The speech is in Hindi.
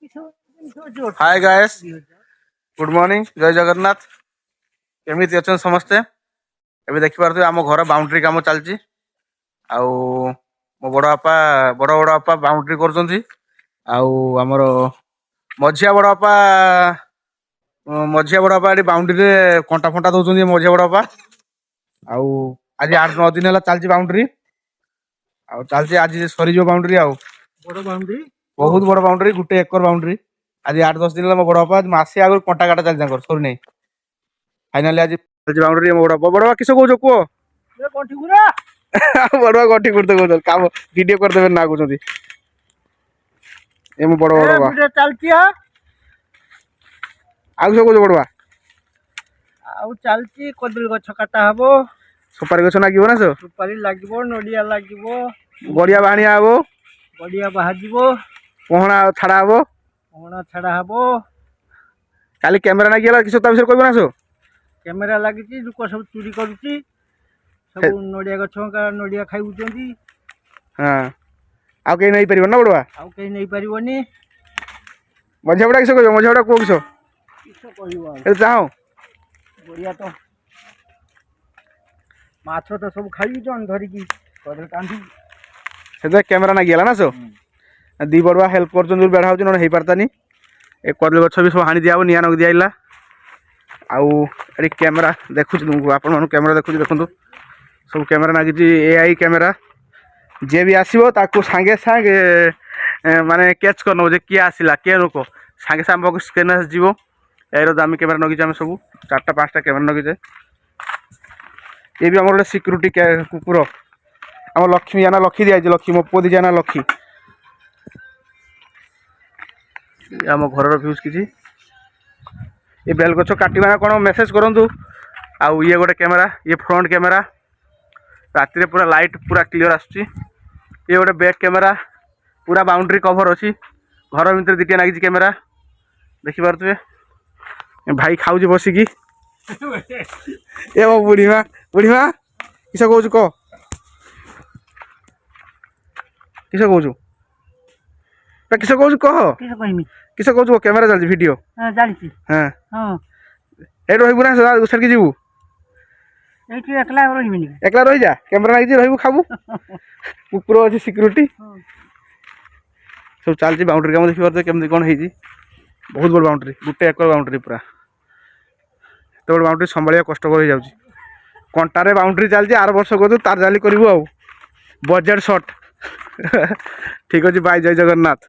हाय गाइस, गुड मॉर्निंग, जय जगन्नाथ। केमिति अछन समस्ते? एबे देखि पारथि आम घर बाउंड्री काम चलची। आउ मो बड़ बापा बाउंड्री करछंती। आउ हमर मझिया बड़ बापा एटी बाउंड्री रे कंटा फंटा दउछंती। मझिया बड़ बापा आउ आज 8-9 दिन होला चलची बाउंड्री। आउ चलची आज सरी जो बाउंड्री आउ बड़ बाउंड्री, बहुत बड़ बाउंड्री, 1 एकर बाउंड्री। आज 8-10 दिन मो बड़ बापा मासे आगर कंटा काटा चल जाकर सरी नहीं। फाइनली आज बाउंड्री मो बड़ बापा किस कहू कुह बड़ गठी करते कहते काम वीडियो करदे ना कहते ए मो बड़ बापा चलती आउ सब कहू बड़वा आउ चलती कदली गछ काटा हबो, सुपारी गछ नागिबो ना सो सुपारी लागिबो, नडिया लागिबो, गड़िया बाणिया हबो, गड़िया बाहाजिबो, पहणा छाड़ा हबो, पहणा छाड़ा हबो। काली कैमरा नागी गला किस ता विषय कहबो ना सो कैमेरा लागिची, लोक सब चोरी करूची, सब नडिया गछ का नडिया खाइउचंती। हां आउ के नहीं परिबो ना बड़वा, आउ के नहीं परिबोनी। मझिया बड़ा किस कहबो, मझिया बड़ा को किस कहबो ए जाओ बढ़िया तो माछ तो सब खाइउचन धरिकी कदल कांदी से कैमरा नागी गला ना सो दी बड़वा हेल्प करछन जो बेढ़ा होछ न हेई परतानी। ए कदली गछ भी सब हानि दिया निया नग दिया आउ एटी कैमरा देखुच तुमको आपण मन कैमरा देखुच देखंतु सब कैमरा नागी एआई कैमरा जे भी आसीबो ताको संगे संगे माने कैच करनो जे किया आसिला के लोक संगे संगे स्कैनर जीवो एरो दामी कैमरा नगी हम सब 4-5टा कैमरा नगी जे ये भी हमर सिक्यूरिटी कुकुर हम लक्ष्मी जाना लक्ष्मी दिया लक्ष्मी मो पुओ दी जाना लक्ष्मी आम घर भ्यूज किसी ये बेल गछ काटा कौन मेसेज करूँ। आउ ये गोटे कैमेरा, ये फ्रंट कैमेरा राति पूरा लाइट पूरा क्लियर आसुची। ये गोटे बैक कैमेरा पूरा बाउंड्री कवर अच्छी घर भितर दिटिया लगी कैमेरा देखी पारे भाई खाऊँ बसिकी ए मो बुढ़ीमा किस कह कह किस कहूँ किस कहूँ कह किस कहूँ कैमेरा चलती वीडियो हाँ ये रही ना सर की जीवु एकला रही जा कैमेरा लगी रही खाबू कुकुर अच्छी सिक्यूरीटी सब चलती बाउंड्री काम देखी पारे केमती कौन है बहुत बड़ बाउंड्री 1 एकर बाउंड्री पूरा एत बड़ बाउंड्री संभालिया कष्टकर हो जाऊँगी कंटारे बाउंड्री चलती 8 वर्ष कहूँ तार जाली करूँ आ बजेट सर्ट ठीक अच्छे बाय जय जगन्नाथ।